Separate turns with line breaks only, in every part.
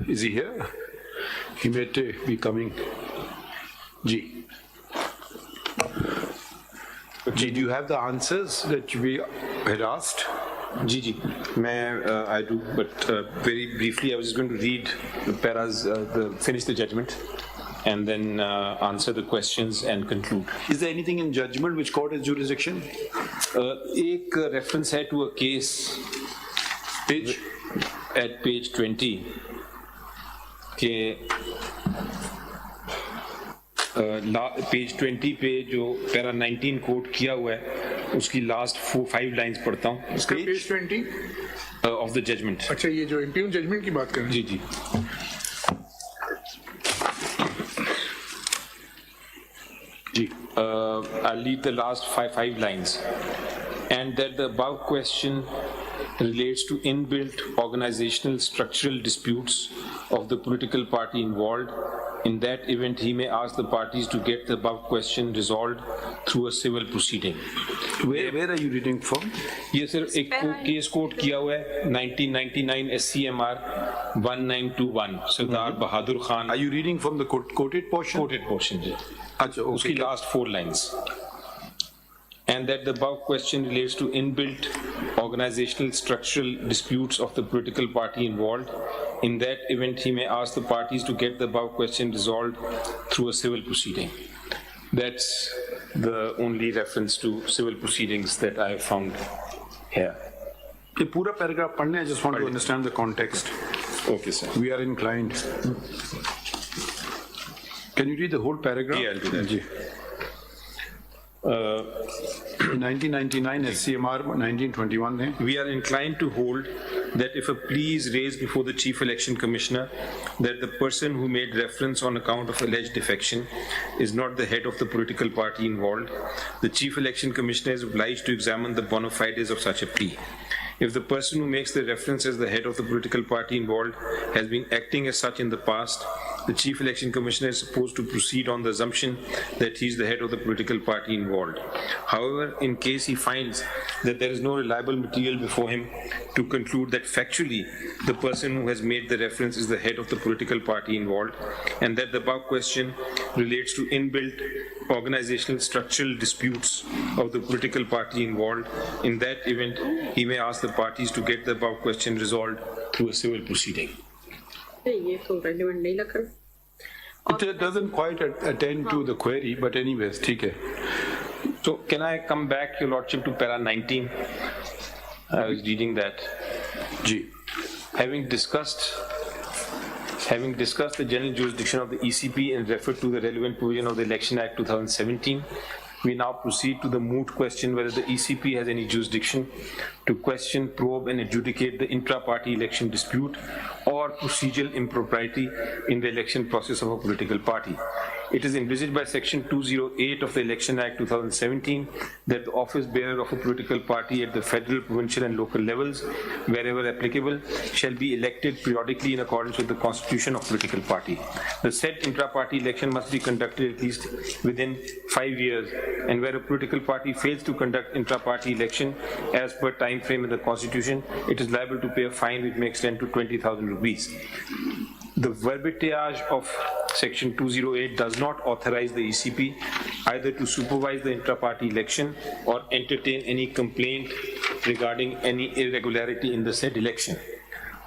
Is he here? He may be coming. Ji. Ji, do you have the answers that we had asked?
Ji, I do, but very briefly, I was just going to read the paras, finish the judgment, and then answer the questions and conclude.
Is there anything in judgment which court has jurisdiction?
Ek reference hai to a case
Page?
at page 20 ke page 20 پہ جو پیرا 19 کوٹ کیا ہوا ہے اس کی last 5 lines پڑھتا ہوں.
اس کا page 20
of the judgment.
اچھا یہ جو امپیون ججمنٹ کی بات کریں.
جی جی جی I'll read the last 5 lines. And that the above question relates to inbuilt organizational structural disputes of the political party involved. In that event, he may ask the parties to get the above question resolved through a civil proceeding.
Where are you reading from?
یہ صرف ایک case کوٹ کیا ہوا ہے 1999 SCMR 1921 Sardar Bahadur Khan.
Are you reading from the quoted portion?
Quoted portion جی.
اچھا
اس کی last 4 lines. And that the above question relates to inbuilt organizational structural disputes of the political party involved. In that event, he may ask the parties to get the above question resolved through a civil proceeding. That's the only reference to civil proceedings that I have found here.
یہ پورا paragraph پڑھنے. I just want to understand the context.
Okay, sir.
We are inclined. Can you read the whole paragraph?
Yeah, I'll do that.
G. 1999 SCMR 1921 نے
We are inclined to hold that if a plea is raised before the Chief Election Commissioner that the person who made reference on account of alleged defection is not the head of the political party involved, the Chief Election Commissioner is obliged to examine the bona fides of such a plea. If the person who makes the reference as the head of the political party involved has been acting as such in the past, the Chief Election Commissioner is supposed to proceed on the assumption that he is the head of the political party involved. However, in case he finds that there is no reliable material before him to conclude that factually the person who has made the reference is the head of the political party involved, and that the above question relates to inbuilt organizational structural disputes of the political party involved, in that event he may ask the parties to get the above question resolved through a civil proceeding.
یہ تو relevant نہیں لگ رہا.
It doesn't quite attend to the query, but anyways, ٹھیک ہے.
So can I come back, Your Lordship, to para 19? I was reading that.
G.
Having discussed the general jurisdiction of the ECP and referred to the relevant provision of the Election Act 2017, we now proceed to the moot question whether the ECP has any jurisdiction to question, probe and adjudicate the intra-party election dispute or procedural impropriety in the election process of a political party. It is envisaged by Section 208 of the Election Act 2017 that the office bearer of a political party at the federal, provincial and local levels, wherever applicable, shall be elected periodically in accordance with the constitution of political party. The said intra-party election must be conducted at least within 5 years, and where a political party fails to conduct intra-party election as per time frame in the constitution, it is liable to pay a fine which may extend to 20,000 rupees. The verbiage of Section 208 does not authorize the ECP either to supervise the intra-party election or entertain any complaint regarding any irregularity in the said election.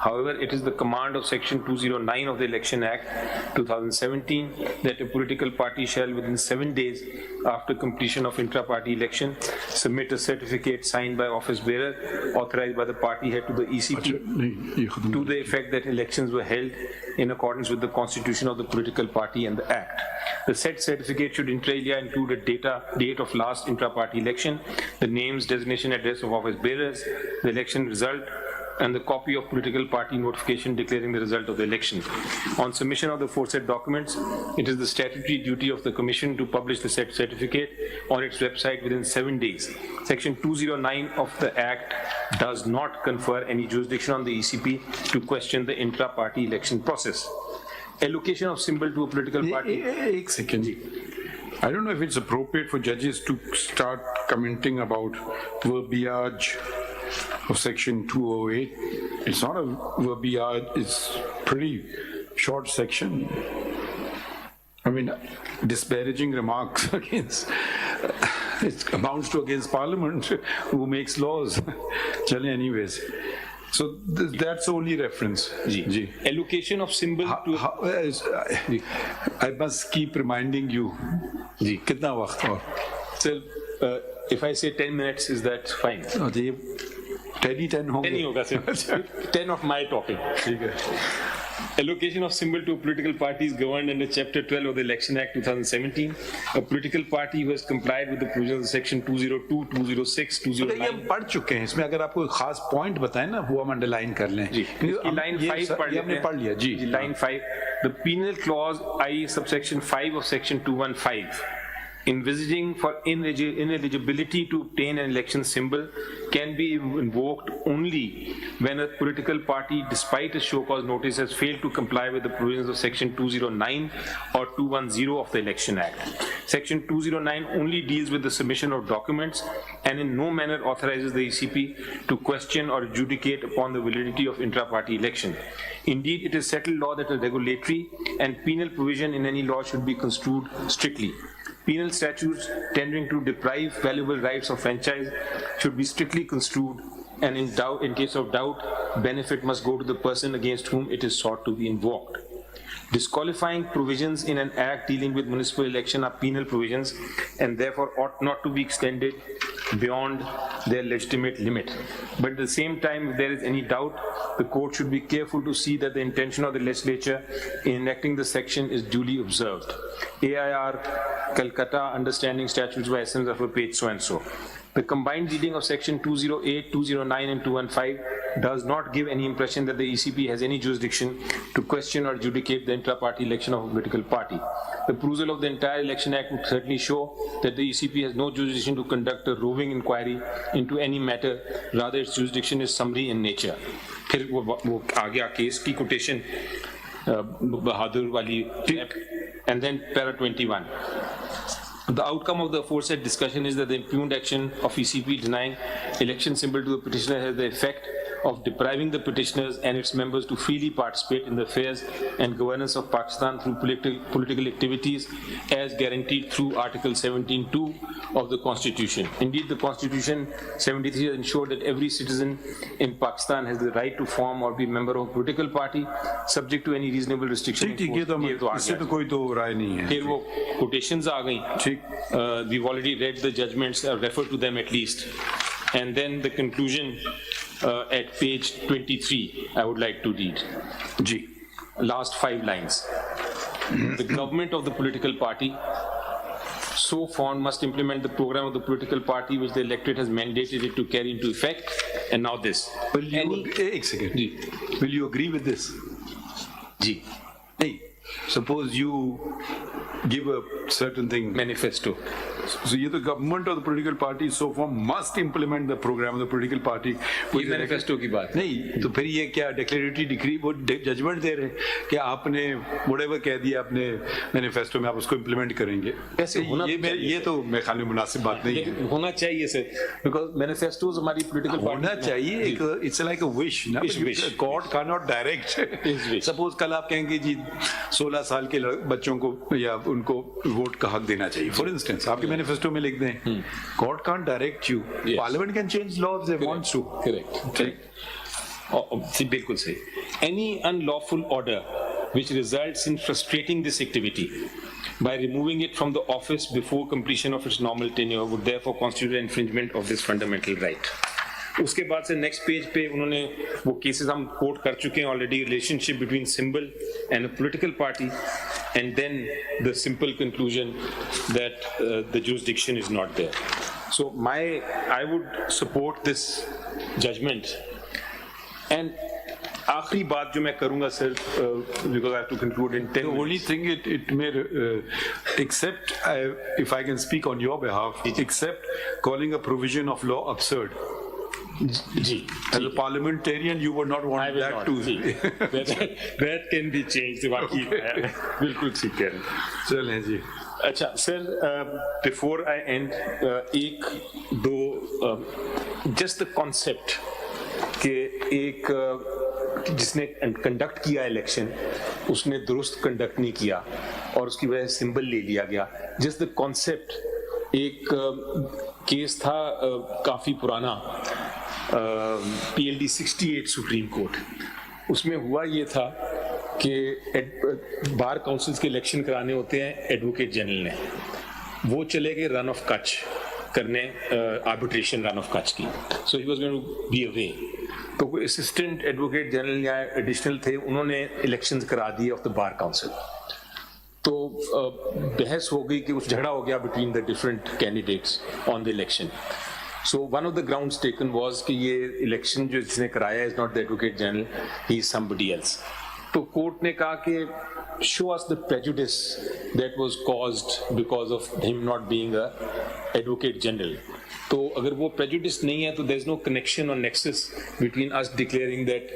However, it is the command of Section 209 of the Election Act 2017 that a political party shall within 7 days after completion of intra-party election submit a certificate signed by office bearer authorized by the party head to the ECP to the effect that elections were held in accordance with the constitution of the political party and the Act. The said certificate should inter alia include a date of last intra-party election, the names, designation, address of office bearers, the election result, and the copy of political party notification declaring the result of the election. On submission of the aforesaid documents, it is the statutory duty of the Commission to publish the said certificate on its website within 7 days. Section 209 of the Act does not confer any jurisdiction on the ECP to question the intra-party election process. Allocation of symbol to a political party.
ایک second جی. I don't know if it's appropriate for judges to start commenting about verbiage of section 208. It's not a verbiage, it's pretty short section. I mean, disparaging remarks against, it amounts to against Parliament who makes laws. Chale, anyways. So that's the only reference.
Ji. Allocation of symbol to
I must keep reminding you.
Ji.
Kitna waqt aur?
Sir, if I say 10 minutes, is that fine?
10 hong
10 ही होगा sir. 10 of my talking.
ठीक है.
Allocation of symbol to political parties governed under Chapter 12 of the Election Act 2017. A political party who has complied with the provisions of Section 202, 206,
ये
209.
हम पढ़ चुके हैं. इसमें अगर आपको खास पॉइंट बताएं ना, वो हम अंडरलाइन कर लें.
जी, इसकी line 5 पढ़
ये हमने
लेते हैं.
पढ़ लिया. जी.
Line 5. The penal clause, i.e. subsection 5 of Section 215, envisaging for ineligibility to obtain an election symbol can be invoked only when a political party, despite a show cause notice, has failed to comply with the provisions of Section 209 or 210 of the Election Act. Section 209 only deals with the submission of documents and in no manner authorizes the ECP to question or adjudicate upon the validity of intra-party election. Indeed, it is settled law that a regulatory and penal provision in any law should be construed strictly. Penal statutes tending to deprive valuable rights of franchise should be strictly construed, and in case of doubt, benefit must go to the person against whom it is sought to be invoked. Disqualifying provisions in an act dealing with municipal election are penal provisions and therefore ought not to be extended beyond their legitimate limit. But at the same time, if there is any doubt, the court should be careful to see that the intention of the legislature in enacting the section is duly observed. AIR, Calcutta, Understanding Statutes by Essence of a page so and so. The combined reading of section 208, 209 and 215 does not give any impression that the ECP has any jurisdiction to question or adjudicate the intra-party election of a political party. The perusal of the entire Election Act would certainly show that the ECP has no jurisdiction to conduct a roving inquiry into any matter, rather its jurisdiction is summary in nature. फिर वो आ गया case की quotation बहादुर वाली, and then para 21. The outcome of the aforesaid discussion is that the impugned action of ECP denying election symbol to the petitioner has the effect of depriving the petitioners and its members to freely participate in the affairs and governance of Pakistan through political activities as guaranteed through Article 17(2) of the Constitution. Indeed, the Constitution 73 has ensured that every citizen in Pakistan has the right to form or be a member of a political party, subject to any reasonable restriction.
ठीक है, तो इससे तो कोई तो राय नहीं है.
फिर वो quotations आ गई. We've already read the judgments, referred to them at least. And then the conclusion at page 23, I would like to read.
Ji.
Last 5 lines. The government of the political party so formed must implement the program of the political party which the electorate has mandated it to carry into effect. And now this.
एक second. Will you agree with this?
Ji.
Hey, suppose you give a certain thing.
Manifesto.
So the government of the political party so far must implement the program of the political party.
ये manifesto की बात.
नहीं, तो फिर ये क्या declaratory decree वो judgment दे रहे कि आपने whatever कह दिया अपने manifesto में आप उसको implement करेंगे.
ऐसे होना
ये तो मेरे ख्याल में मुनासिब बात नहीं है.
होना चाहिए सर, because manifestos हमारी political party
होना चाहिए. एक it's like a wish ना. God cannot direct. Suppose कल आप कहेंगे जी 16 साल के बच्चों को या उनको वोट का हक देना चाहिए. For instance, आपके manifesto में लिख दें. God can't direct you. Parliament can change law if they want to.
Correct. बिल्कुल सही. Any unlawful order which results in frustrating this activity by removing it from the office before completion of its normal tenure would therefore constitute an infringement of this fundamental right. उसके बाद से next page पे उन्होंने वो cases हम coat कर चुके हैं already, relationship between symbol and a political party, and then the simple conclusion that the jurisdiction is not there. So I would support this judgment. And आखिरी बात जो मैं करूंगा sir, because I have to conclude in 10
The only thing it may except if I can speak on your behalf, except calling a provision of law absurd.
जी.
As a parliamentarian, you would not want that to.
That can be changed. बाकी बिल्कुल ठीक कह रहे हैं.
चलें जी.
अच्छा sir, before I and एक दो जस्ट द कॉन्सेप्ट کہ ایک جس نے کنڈکٹ کیا الیکشن اس نے درست کنڈکٹ نہیں کیا اور اس کی وجہ سے سمبل لے لیا گیا. Just the concept. ایک کیس تھا کافی پرانا, PLD 68 سپریم کورٹ. اس میں ہوا یہ تھا کہ بار کاؤنسلز کے الیکشن کرانے ہوتے ہیں ایڈوکیٹ جنرل نے, وہ چلے گئے رن آف کچھ کرنے, آربیٹریشن رن آف کچھ کی. So he was going to be away. تو کوئی اسسٹنٹ ایڈوکیٹ جنرل یا ایڈیشنل تھے, انہوں نے الیکشنز کرا دیے آف دا بار کاؤنسل. تو بحث ہو گئی کہ اس جھگڑا ہو گیا between the different candidates on the election. So one of the grounds taken was کہ یہ الیکشن جو جس نے کرایا is not the advocate general, he is somebody else. تو کورٹ نے کہا کہ show us the prejudice that was caused because of him not being a advocate general. تو اگر وہ prejudice نہیں ہے تو there is no connection or nexus between us declaring that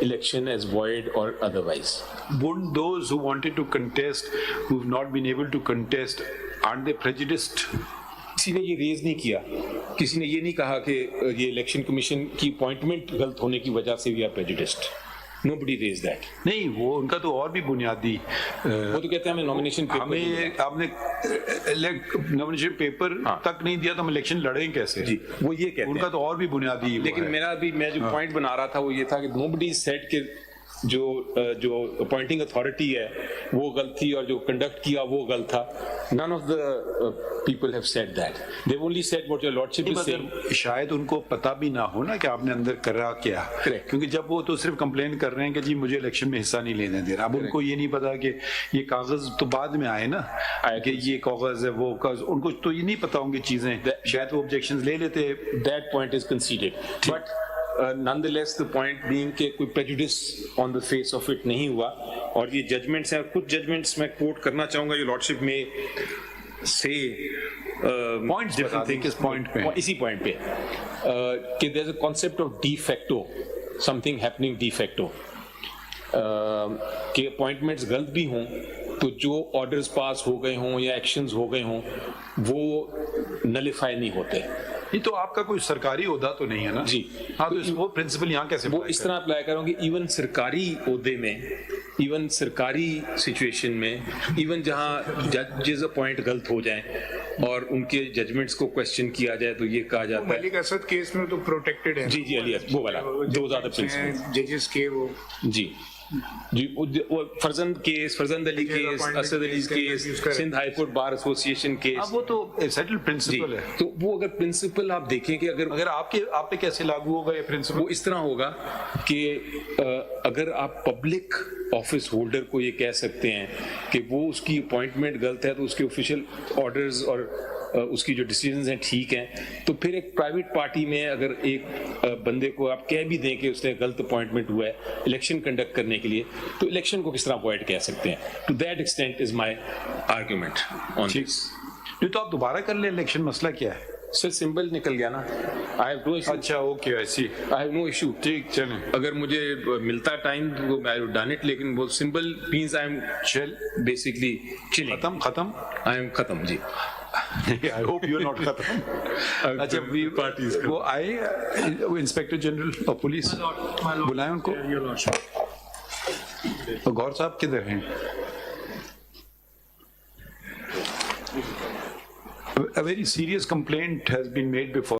election as void or otherwise.
Wouldn't those who wanted to contest, who've not been able to contest, aren't they prejudiced?
کسی نے یہ raise نہیں کیا, کسی نے یہ نہیں کہا کہ یہ الیکشن کمیشن کی اپوائنٹمنٹ غلط ہونے کی وجہ سے we are prejudiced. Nobody raised that.
نہیں, وہ ان کا تو اور بھی بنیادی,
وہ تو کہتے ہیں ہمیں نامینیشن
ہمیں آپ نے نامینیشن پیپر تک نہیں دیا تو ہم الیکشن لڑیں کیسے؟
جی وہ یہ کہتے ہیں.
ان کا تو اور بھی بنیادی.
لیکن میرا بھی میں جو پوائنٹ بنا رہا تھا وہ یہ تھا کہ nobody said کہ جو اپوائنٹنگ اتھارٹی ہے وہ غلط تھی اور جو کنڈکٹ کیا وہ غلط تھا. None of the people have said that. They've only said what your lordship is saying.
شاید ان کو پتا بھی نہ ہو نا کہ آپ نے اندر کرا کیا, کیونکہ جب وہ تو صرف کمپلین کر رہے ہیں کہ جی مجھے الیکشن میں حصہ نہیں لینے دے رہا. اب ان کو یہ نہیں پتا کہ یہ کاغذ تو بعد میں آئے نا, کہ یہ کاغذ ہے وہ کاغذ, ان کو تو یہ نہیں پتا ہوں گی چیزیں, شاید وہ آبجیکشنز لے لیتے.
That point is conceded. But nonetheless the point being کہ کوئی prejudice on the face of it نہیں ہوا. اور یہ ججمنٹس ہیں, کچھ ججمنٹس میں کوٹ کرنا چاہوں گا, یہ لارڈشپ میں سے
پوائنٹس بتا دیں کس پوائنٹ پہ,
اسی پوائنٹ پہ کہ there is a concept of de facto, something happening de facto, کہ اپوائنٹمنٹس غلط بھی ہوں تو جو آرڈرز پاس ہو گئے ہوں یا ایکشنز ہو گئے ہوں وہ نلیفائی نہیں ہوتے.
یہ تو آپ کا کوئی سرکاری عہدہ تو نہیں ہے نا.
جی
ہاں, تو وہ پرنسپل یہاں کیسے
وہ اس طرح اپلائی کروں گی. ایون سرکاری عہدے میں, ایون سرکاری سچویشن میں, ایون جہاں ججز اپوائنٹ غلط ہو جائیں اور ان کے ججمنٹس کو کوشچن کیا جائے تو یہ کہا جاتا ہے
ملک اسد کیس میں تو پروٹیکٹڈ ہے.
جی علی وہ والا دو زیادہ پرنسپل
ججز کے وہ
جی Farzand Ali case, Asad Ali case, Sindh high court bar association case,
وہ تو سیٹل پرنسپل ہے.
تو وہ اگر پرنسپل آپ دیکھیں کہ اگر
آپ پہ کیسے لاگو ہوگا یہ پرنسپل,
وہ اس طرح ہوگا کہ اگر آپ پبلک آفس ہولڈر کو یہ کہہ سکتے ہیں کہ وہ اس کی اپوائنٹمنٹ غلط ہے تو اس کے آفیشیل آرڈرز اور اس کی جو ڈیسیژنز ہیں ٹھیک ہیں, تو پھر ایک پرائیویٹ پارٹی میں اگر ایک بندے کو آپ کہہ بھی دیں کہ اس نے غلط اپوائنٹمنٹ ہوا ہے الیکشن کنڈکٹ کرنے کے لیے, تو الیکشن کو کس طرح اوائڈ کہہ سکتے ہیں. To that extent is my argument on this.
تو آپ دوبارہ کر لیں الیکشن, مسئلہ کیا ہے؟
سر سمبل نکل گیا نا. I have no issue.
اچھا اوکے, ایسی
آئی ہیو نو ایشو.
ٹھیک چلیں,
اگر مجھے ملتا ٹائم تو آئی وڈ ڈن اٹ, لیکن وہ symbol means I am basically chilling.
ختم
آئی ایم ختم. جی
I hope you're not ختم. اچھا وہ آئے انسپیکٹر جنرل اور پولیس بلائیں ان کو. غور صاحب کدھر ہیں؟ A very serious complaint has been made before.